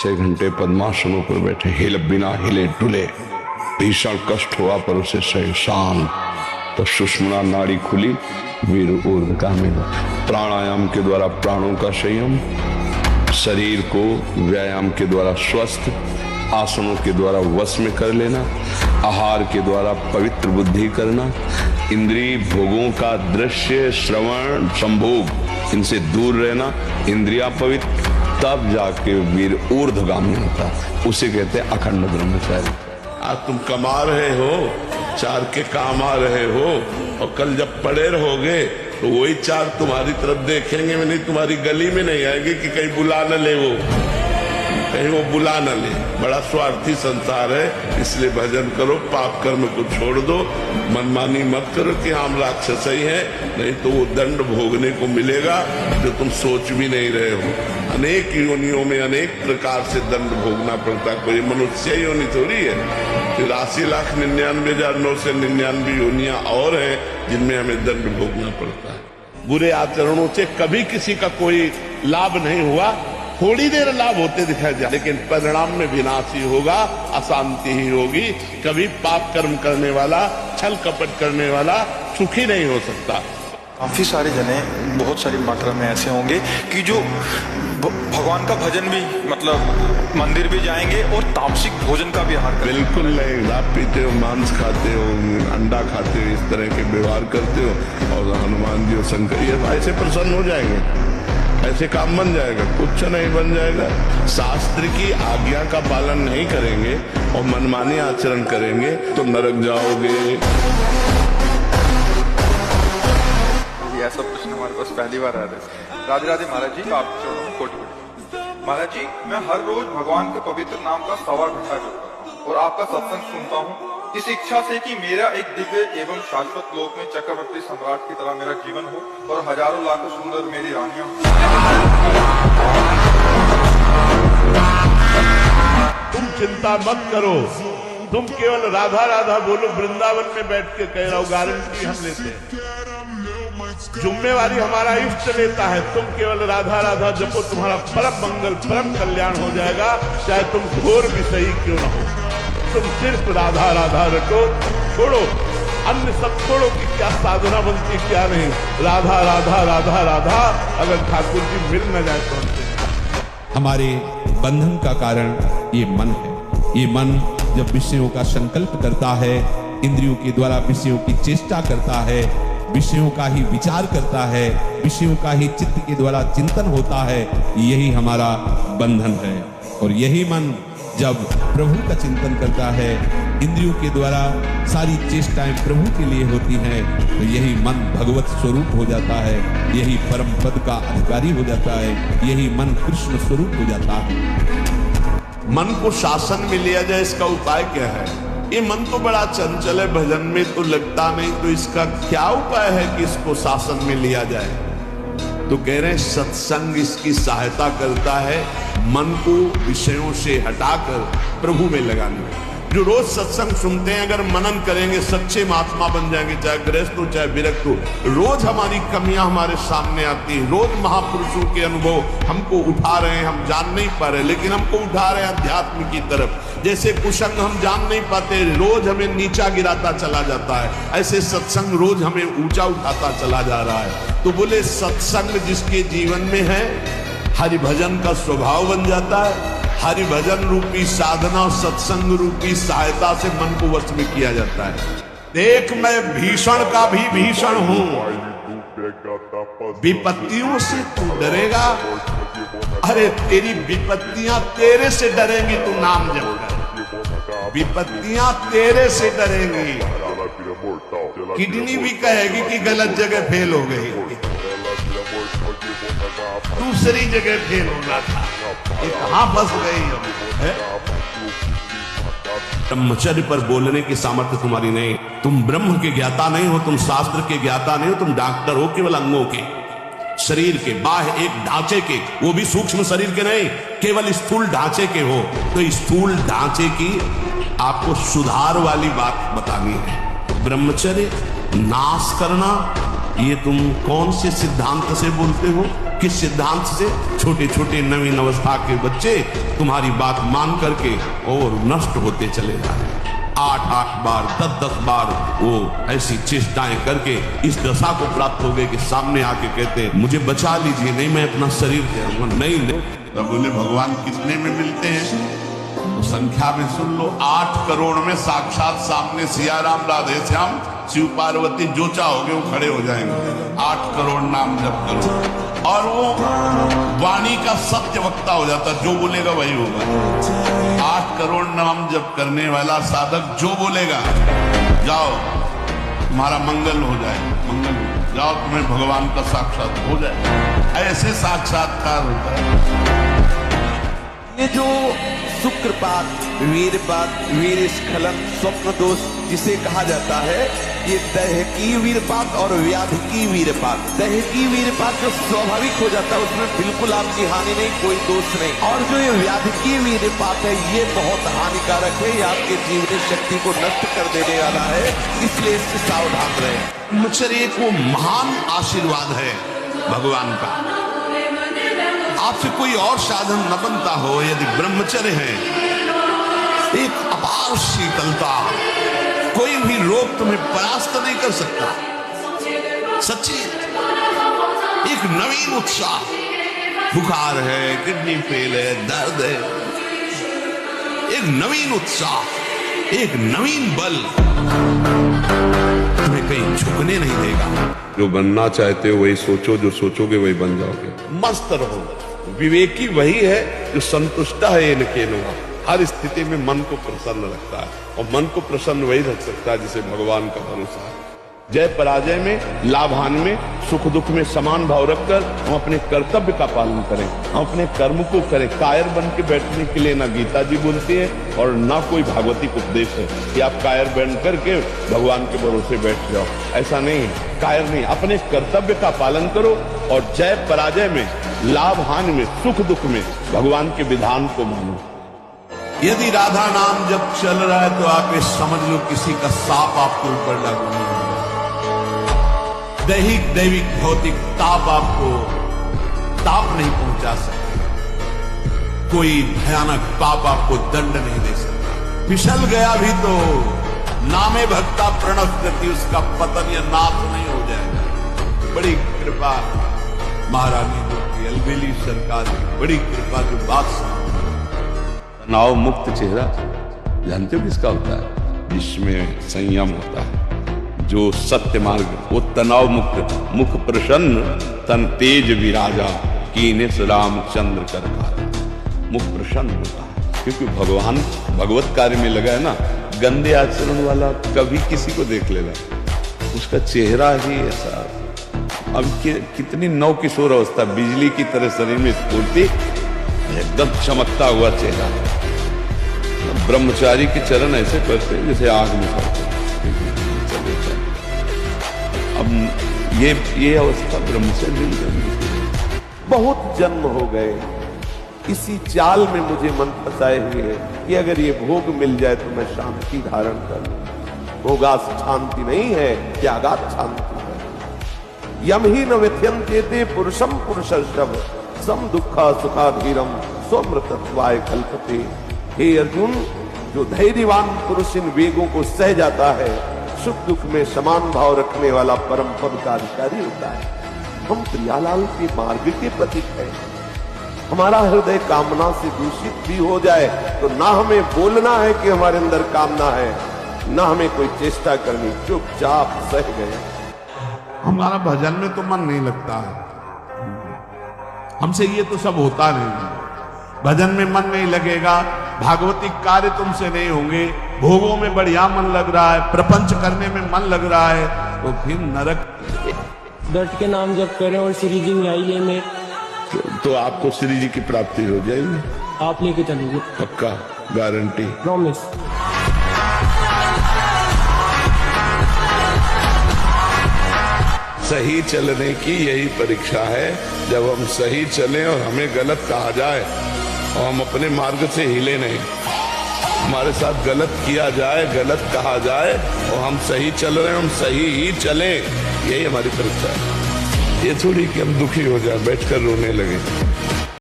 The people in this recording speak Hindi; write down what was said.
6 घंटे पद्मासनों पर बैठे, हिल बिना हिले डुले, भीषण कष्ट हुआ पर उसे सही शांत। तो सुषुम्ना नाड़ी खुली, वीर ऊर्ध्वगामी। प्राणायाम के द्वारा प्राणों का संयम, शरीर को व्यायाम के द्वारा स्वस्थ, आसनों के द्वारा वश में कर लेना, आहार के द्वारा पवित्र बुद्धि करना, इंद्रिय भोगों का दृश्य श्रवण संभोग इनसे दूर रहना, इंद्रिया पवित्र, तब जाके वीर ऊर्ध्वगामी होता है। उसे कहते हैं अखंड ब्रह्मचारी। आज तुम कमा रहे हो, 4 के काम आ रहे हो, और कल जब पड़े रहोगे तो वही 4 तुम्हारी तरफ देखेंगे, नहीं तुम्हारी गली में नहीं आएंगे कि कहीं बुला न ले, वो कहीं वो बुला न ले। बड़ा स्वार्थी संसार है, इसलिए भजन करो, पाप कर्म को छोड़ दो, मनमानी मत करो कि हम राक्षस ही हैं, नहीं तो वो दंड भोगने को मिलेगा जो तुम सोच भी नहीं रहे हो। अनेक योनियों में अनेक प्रकार से दंड भोगना पड़ता, कोई मनुष्य योनि थोड़ी है। 83,99,999 योनियां और हैं जिनमें हमें दंड भोगना पड़ता है। बुरे आचरणों से कभी किसी का कोई लाभ नहीं हुआ, थोड़ी देर लाभ होते दिखाई दिया, लेकिन परिणाम में विनाश ही होगा, अशांति ही होगी। कभी पाप कर्म करने वाला, छल कपट करने वाला सुखी नहीं हो सकता। काफ़ी सारे जने बहुत सारी मात्रा में ऐसे होंगे कि जो भगवान का भजन भी, मतलब मंदिर भी जाएंगे और तामसिक भोजन का भी आहार करेंगे। बिल्कुल नहीं, आप पीते हो, मांस खाते हो, अंडा खाते हो, इस तरह के व्यवहार करते हो, और हनुमान जी और शंकर ये ऐसे प्रसन्न हो जाएंगे, ऐसे काम बन जाएगा? कुछ नहीं बन जाएगा। शास्त्र की आज्ञा का पालन नहीं करेंगे और मनमानी आचरण करेंगे तो नरक जाओगे। ऐसा प्रश्न हमारे पास पहली बार आ रहा है। राधे राधे महाराज जी, आप कोटि महाराज जी, मैं हर रोज भगवान के पवित्र नाम का 1.25 घंटा करता हूँ और आपका सत्संग सुनता हूँ, इस इच्छा से कि मेरा एक दिव्य एवं शाश्वत लोक में चक्रवर्ती सम्राट की तरह मेरा जीवन हो और हजारों लाखों सुंदर मेरी रानियां हो। तुम चिंता मत करो, तुम केवल राधा राधा बोलो। वृंदावन में बैठ के कह रहा हूं, गारंटी हम लेते हैं, जिम्मेवारी हमारा इष्ट लेता है। तुम केवल राधा राधा जपो, तुम्हारा परम मंगल परम कल्याण हो जाएगा, चाहे तुम घोर भी सही क्यों ना हो। तुम सिर्फ राधा राधा रटो, छोड़ो अन्य सब छोड़ो कि क्या साधना बनती क्या नहीं। राधा राधा राधा राधा, अगर ठाकुर जी मिल न जाए तो हमसे। हमारे बंधन का कारण ये मन है। ये मन जब विषयों का संकल्प करता है, इंद्रियों के द्वारा विषयों की चेष्टा करता है, विषयों का ही विचार करता है, विषयों का ही चित्त के द्वारा चिंतन होता है, यही हमारा बंधन है। और यही मन जब प्रभु का चिंतन करता है, इंद्रियों के द्वारा सारी चेष्टाएं प्रभु के लिए होती हैं, तो यही मन भगवत स्वरूप हो जाता है, यही परम पद का अधिकारी हो जाता है, यही मन कृष्ण स्वरूप हो जाता है। मन को शासन में लिया जाए, इसका उपाय क्या है? ये मन तो बड़ा चंचल है, भजन में तो लगता नहीं, तो इसका क्या उपाय है कि इसको शासन में लिया जाए? तो कह रहे हैं सत्संग इसकी सहायता करता है मन को विषयों से हटाकर प्रभु में लगाने। जो रोज सत्संग सुनते हैं, अगर मनन करेंगे, सच्चे महात्मा बन जाएंगे, चाहे गृहस्थ हो चाहे विरक्त हो। रोज हमारी कमियां हमारे सामने आती हैं, रोज महापुरुषों के अनुभव हमको उठा रहे हैं, हम जान नहीं पा रहे, लेकिन हमको उठा रहे हैं अध्यात्म की तरफ। जैसे कुसंग हम जान नहीं पाते, रोज हमें नीचा गिराता चला जाता है, ऐसे सत्संग रोज हमें ऊंचा उठाता चला जा रहा है। तो बोले सत्संग जिसके जीवन में है, हरि भजन का स्वभाव बन जाता है। हरि भजन रूपी साधना, सत्संग रूपी सहायता से मन को वश में किया जाता है। देख मैं भीषण का भी भीषण हूं, विपत्तियों से तू डरेगा, अरे तेरी विपत्तियां तेरे से डरेंगी, तू नाम जप कर, विपत्तियां तेरे से डरेंगी। किडनी भी कहेगी कि गलत जगह फेल हो गई, दूसरी जगह फेल होना था, ये कहां फंस गई है? ब्रह्मचर्य पर बोलने की सामर्थ्य तुम्हारी नहीं। तुम ब्रह्म के ज्ञाता नहीं हो, तुम शास्त्र के ज्ञाता नहीं हो, तुम डॉक्टर हो केवल अंगों के, शरीर के, बाह्य एक ढांचे के, वो भी सूक्ष्म शरीर के नहीं, केवल स्थूल ढांचे के हो। तो स्थूल ढांचे की आपको सुधार वाली बात बतानी है। ब्रह्मचर्य नाश करना, ये तुम कौन से सिद्धांत से बोलते हो? किस सिद्धांत से? छोटे छोटे नवीन अवस्था के बच्चे तुम्हारी बात मान करके और नष्ट होते चले जा रहे हैं। 8-8 बार 10-10 बार वो ऐसी चेष्टाएं करके इस दशा को प्राप्त हो गए कि सामने आके कहते मुझे बचा लीजिए, नहीं मैं अपना शरीर दे, नहीं। तो बोले भगवान कितने में मिलते हैं? तो संख्या में सुन लो, 8 करोड़ में साक्षात सामने सियाराम राधे श्याम शिव पार्वती जो चाहोगे वो खड़े हो जाएंगे। 8 करोड़ नाम जप करो और वो वाणी का सत्य वक्ता हो जाता, जो बोलेगा वही होगा। 8 करोड़ नाम जप करने वाला साधक जो बोलेगा, जाओ तुम्हारा मंगल हो जाए, मंगल जाओ तुम्हें भगवान का साक्षात हो जाए। ऐसे साक्षात्कार होता है। ये जो शुक्रपात, वीरपात, वीर स्खलन, स्वप्न दोष जिसे कहा जाता है, ये दैहिकी वीरपात और व्याधिकी वीरपात। दैहिकी वीरपात जो स्वाभाविक हो जाता है उसमें बिल्कुल आपकी हानि नहीं, कोई दोष नहीं। और जो ये व्याधिकी वीरपात है ये बहुत हानिकारक है, ये आपके जीवनी शक्ति को नष्ट कर देने वाला है, इसलिए इससे सावधान रहे। ब्रह्मचर्य को महान आशीर्वाद है भगवान का। आपसे कोई और साधन न बनता हो, यदि ब्रह्मचर्य है, एक अपार शीतलता, कोई भी रोग तुम्हें परास्त नहीं कर सकता। सच्ची एक नवीन उत्साह, बुखार है, किडनी फेल है, दर्द है, एक नवीन उत्साह, एक नवीन बल तुम्हें कहीं झुकने नहीं देगा। जो बनना चाहते हो वही सोचो, जो सोचोगे वही बन जाओगे। मस्त रहो। विवेकी वही है जो संतुष्ट है इनके लोग, हर स्थिति में मन को प्रसन्न रखता है, और मन को प्रसन्न वही रख सकता है जिसे भगवान का भरोसा है। जय पराजय में, लाभ हानि में, सुख दुख में समान भाव रखकर हम अपने कर्तव्य का पालन करें, हम अपने कर्म को करें। कायर बन के बैठने के लिए ना गीता जी बोलती है और ना कोई भागवतिक उपदेश है कि आप कायर बन करके भगवान के भरोसे बैठ जाओ। ऐसा नहीं है, कायर नहीं, अपने कर्तव्य का पालन करो और जय पराजय में, लाभ हानि में, सुख दुख में भगवान के विधान को मानो। यदि राधा नाम जब चल रहा है तो आप ये समझ लो किसी का साप आपके ऊपर लागू नहीं होगा। दैहिक दैविक भौतिक ताप आपको ताप नहीं पहुंचा सकते, कोई भयानक पाप आपको दंड नहीं दे सकता। फिसल गया भी तो नामे भक्ता प्रणव गति, उसका पतन या नाश नहीं हो जाएगा। बड़ी कृपा महारानी जो की अलबेली सरकार की बड़ी कृपा जो बात तनाव मुक्त चेहरा जानते हो किसका होता है? जिसमें संयम होता है, जो सत्य मार्ग, वो तनाव मुक्त, मुख प्रसन्न, तन तेज विराजा, कीने रामचंद्र कर खारा। मुख प्रसन्न होता है क्योंकि भगवान भगवत कार्य में लगा है ना। गंदे आचरण वाला कभी किसी को देख लेगा, उसका चेहरा ही ऐसा। अब कितनी नव किशोर अवस्था, बिजली की तरह शरीर में स्फूर्ति, एकदम चमकता हुआ चेहरा। ब्रह्मचारी के चरण ऐसे करते जैसे आग में पड़ते। अब ये अवस्था ब्रह्मचर्य। बहुत जन्म हो गए इसी चाल में मुझे मन फंसाए हुए है कि अगर ये भोग मिल जाए तो मैं शांति धारण कर लूं। भोगास शांति नहीं है, त्यागात शांति है। यम ही न व्यथ्यन्ते पुरुषम पुरुषर्षभ सम दुखा सुखाधीरम स्वमृतत्वाय कल्पते। हे अर्जुन, जो धैर्यवान पुरुष इन वेगों को सह जाता है, सुख दुख में समान भाव रखने वाला परम पद का अधिकारी होता है। हम प्रियालाल के मार्ग के प्रतीक हैं। हमारा हृदय कामना से दूषित भी हो जाए तो ना हमें बोलना है कि हमारे अंदर कामना है, ना हमें कोई चेष्टा करनी, चुपचाप सह गए। हमारा भजन में तो मन नहीं लगता है, हमसे ये तो सब होता नहीं। भजन में मन नहीं लगेगा, भागवतिक कार्य तुमसे नहीं होंगे, भोगों में बढ़िया मन लग रहा है, प्रपंच करने में मन लग रहा है, तो फिर नरक। डट के नाम जप करें और श्री जी न्याय लेने, तो आपको श्री जी की प्राप्ति हो जाएगी। आप लेके चलेंगे, पक्का, गारंटी, प्रॉमिस। सही चलने की यही परीक्षा है। जब हम सही चलें और हमें गलत कहा जाए और हम अपने मार्ग से हिले नहीं, हमारे साथ गलत किया जाए, गलत कहा जाए और हम सही चल रहे हैं, हम सही ही चलें, यही हमारी परीक्षा है। ये थोड़ी कि हम दुखी हो जाए बैठकर रोने लगे।